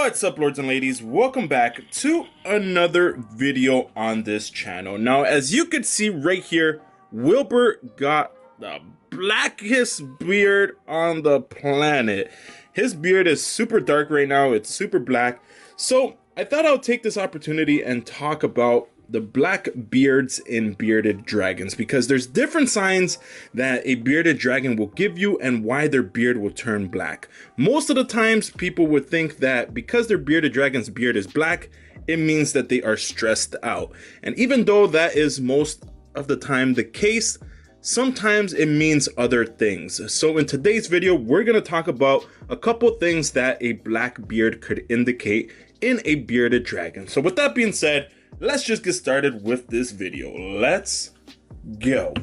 What's up, lords and ladies? Welcome back to another video on this channel. Now, as you can see right here, Wilbur got the blackest beard on the planet. His beard is super dark right now. It's super black. So I thought I would take this opportunity and talk about the black beards in bearded dragons, because there's different signs that a bearded dragon will give you and why their beard will turn black. Most of the times people would think that because their bearded dragon's beard is black, it means that they are stressed out. And even though that is most of the time the case, sometimes it means other things. So in today's video, we're going to talk about a couple things that a black beard could indicate in a bearded dragon. So with that being said, let's just get started with this video. Let's go.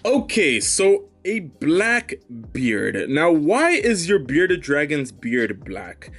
Okay, so a black beard. Now, why is your bearded dragon's beard black?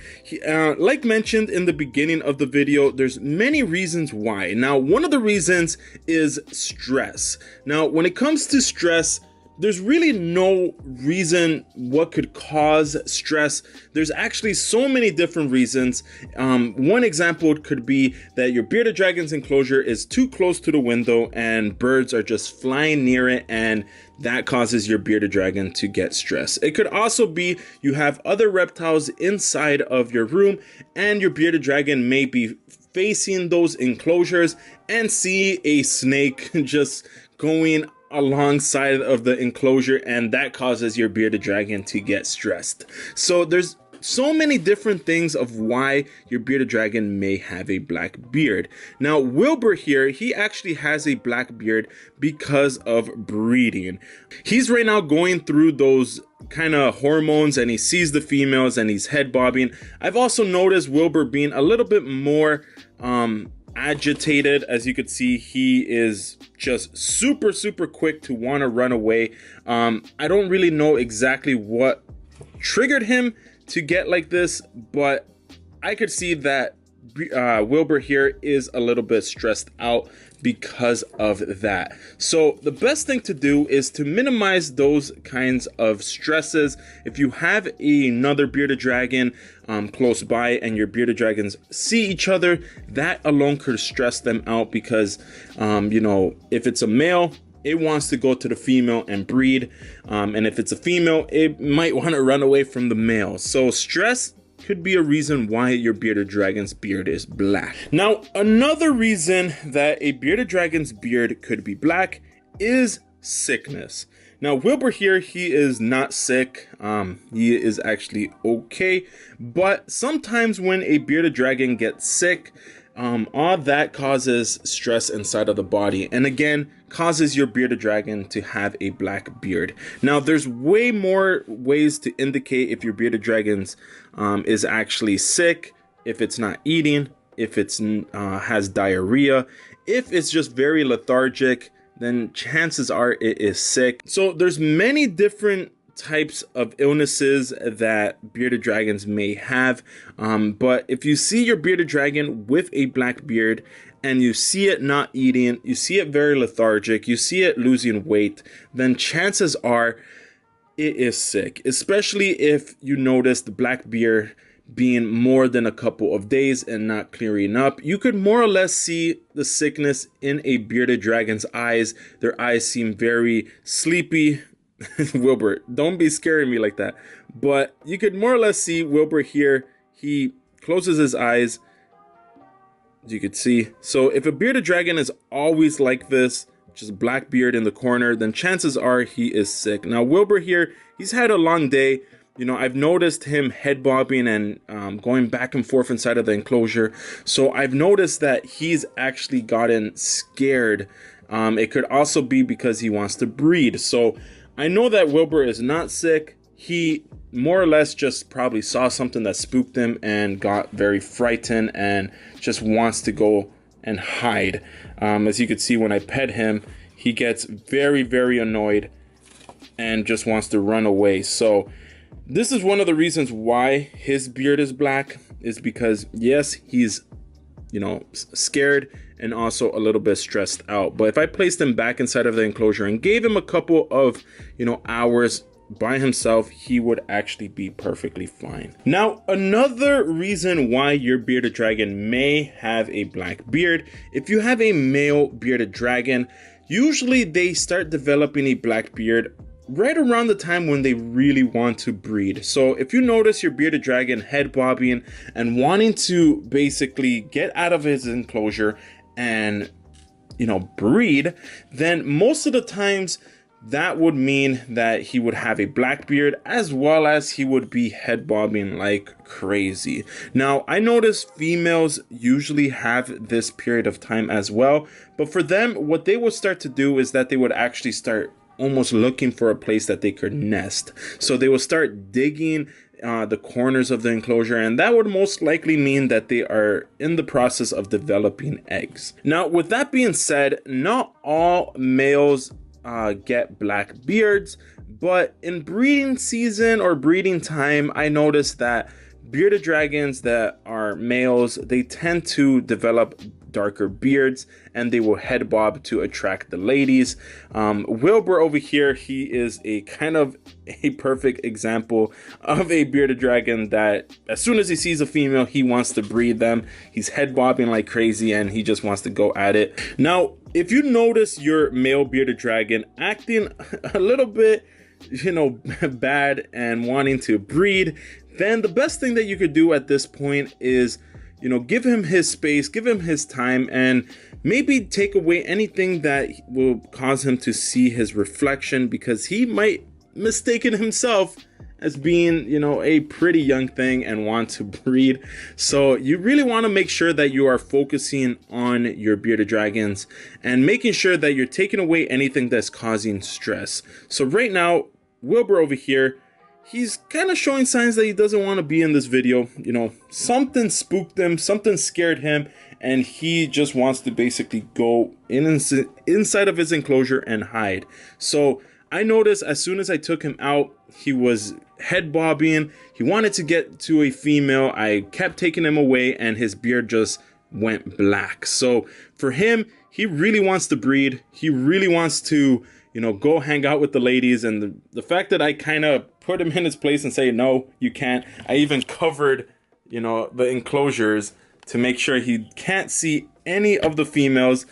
Like mentioned in the beginning of the video, there's many reasons why. Now, one of the reasons is stress. Now, when it comes to stress, there's really no reason what could cause stress. There's actually so many different reasons. One example could be that your bearded dragon's enclosure is too close to the window and birds are just flying near it, and that causes your bearded dragon to get stressed. It could also be you have other reptiles inside of your room and your bearded dragon may be facing those enclosures and see a snake just going alongside of the enclosure, and that causes your bearded dragon to get stressed. So there's so many different things of why your bearded dragon may have a black beard. Now, Wilbur here, he actually has a black beard because of breeding. He's right now going through those kind of hormones and he sees the females and he's head bobbing. I've also noticed Wilbur being a little bit more agitated. As you could see, he is just super quick to want to run away. I don't really know exactly what triggered him to get like this, but I could see that Wilbur here is a little bit stressed out because of that. So the best thing to do is to minimize those kinds of stresses. If you have another bearded dragon close by and your bearded dragons see each other, that alone could stress them out, because you know, if it's a male, it wants to go to the female and breed, and if it's a female, it might want to run away from the male. So stress could be a reason why your bearded dragon's beard is black. Now, another reason that a bearded dragon's beard could be black is sickness. Now, Wilbur here, he is not sick. He is actually okay. But sometimes when a bearded dragon gets sick, all that causes stress inside of the body, and again causes your bearded dragon to have a black beard. Now, there's way more ways to indicate if your bearded dragon's is actually sick, if it's not eating, if it's has diarrhea, if it's just very lethargic, then chances are it is sick. So there's many different types of illnesses that bearded dragons may have, but if you see your bearded dragon with a black beard and you see it not eating, you see it very lethargic, you see it losing weight, then chances are it is sick. Especially if you notice the black beard being more than a couple of days and not clearing up, you could more or less see the sickness in a bearded dragon's eyes. Their eyes seem very sleepy. Wilbur, don't be scaring me like that. But you could more or less see Wilbur here. He closes his eyes, as you could see. So if a bearded dragon is always like this, just black beard in the corner, then chances are he is sick. Now, Wilbur here, he's had a long day. You know, I've noticed him head bobbing and going back and forth inside of the enclosure. So I've noticed that he's actually gotten scared. It could also be because he wants to breed. So I know that Wilbur is not sick. He more or less just probably saw something that spooked him and got very frightened and just wants to go and hide. As you could see, when I pet him, he gets very annoyed and just wants to run away. So this is one of the reasons why his beard is black, is because yes, he's, you know, scared and also a little bit stressed out. But if I placed him back inside of the enclosure and gave him a couple of, you know, hours, by himself, he would actually be perfectly fine. Now, another reason why your bearded dragon may have a black beard, if you have a male bearded dragon, usually they start developing a black beard right around the time when they really want to breed. So if you notice your bearded dragon head bobbing and wanting to basically get out of his enclosure and, you know, breed, then most of the times that would mean that he would have a black beard, as well as he would be head bobbing like crazy. Now, I notice females usually have this period of time as well, but for them, what they would start to do is that they would actually start almost looking for a place that they could nest. So they will start digging the corners of the enclosure, and that would most likely mean that they are in the process of developing eggs. Now, with that being said, not all males get black beards, but in breeding season or breeding time, I noticed that bearded dragons that are males, they tend to develop darker beards, and they will head bob to attract the ladies. Wilbur over here, he is a kind of a perfect example of a bearded dragon that as soon as he sees a female, he wants to breed them. He's head bobbing like crazy and he just wants to go at it. Now, if you notice your male bearded dragon acting a little bit, you know, bad and wanting to breed, then the best thing that you could do at this point is, you know, give him his space, give him his time, and maybe take away anything that will cause him to see his reflection, because he might mistaken himself as being, you know, a pretty young thing and want to breed. So you really want to make sure that you are focusing on your bearded dragons and making sure that you're taking away anything that's causing stress. So right now, Wilbur over here, he's kind of showing signs that he doesn't want to be in this video. You know, something spooked him, something scared him, and he just wants to basically go inside of his enclosure and hide. So I noticed as soon as I took him out, he was head bobbing. He wanted to get to a female. I kept taking him away and his beard just went black. So for him, he really wants to breed. He really wants to, you know, go hang out with the ladies. And the fact that I kind of put him in his place and say, no, you can't. I even covered, you know, the enclosures to make sure he can't see any of the females.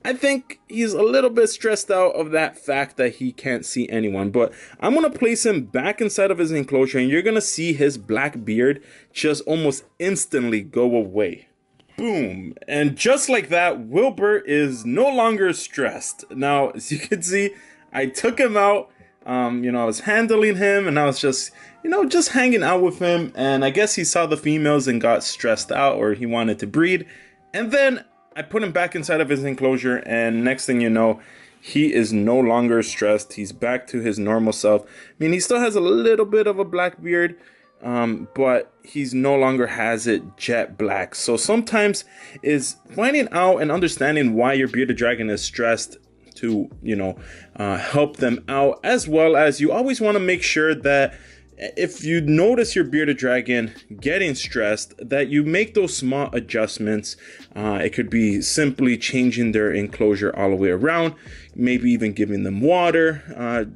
I think he's a little bit stressed out of that fact that he can't see anyone. But I'm going to place him back inside of his enclosure, and you're going to see his black beard just almost instantly go away. Boom. And just like that, Wilbur is no longer stressed. Now, as you can see, I took him out. You know, I was handling him and I was just, you know, just hanging out with him. And I guess he saw the females and got stressed out, or he wanted to breed. And then I put him back inside of his enclosure, and next thing you know, he is no longer stressed. He's back to his normal self. I mean, he still has a little bit of a black beard, but he's no longer has it jet black. So sometimes is finding out and understanding why your bearded dragon is stressed to, you know, help them out, as well as you always want to make sure that if you notice your bearded dragon getting stressed, that you make those small adjustments. It could be simply changing their enclosure all the way around, maybe even giving them water,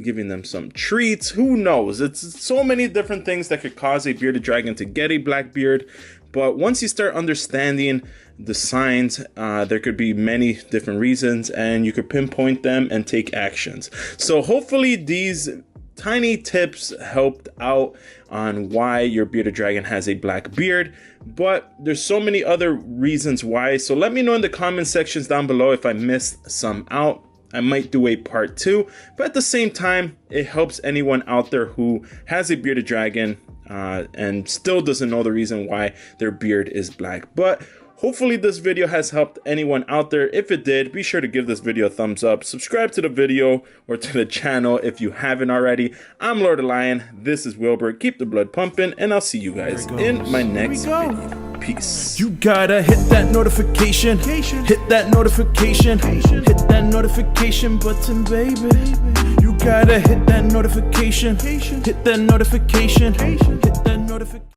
giving them some treats. Who knows? It's so many different things that could cause a bearded dragon to get a black beard. But once you start understanding the signs, there could be many different reasons, and you could pinpoint them and take actions. So hopefully these tiny tips helped out on why your bearded dragon has a black beard, but there's so many other reasons why. So let me know in the comment sections down below if I missed some out. I might do a part 2, but at the same time, it helps anyone out there who has a bearded dragon and still doesn't know the reason why their beard is black. But hopefully this video has helped anyone out there. If it did, be sure to give this video a thumbs up. Subscribe to the video or to the channel if you haven't already. I'm Lord of Lion. This is Wilbur. Keep the blood pumping, and I'll see you guys in my next video. Peace. You gotta hit that notification. Hit that notification. Hit that notification button, baby. You gotta hit that notification. Hit that notification. Hit that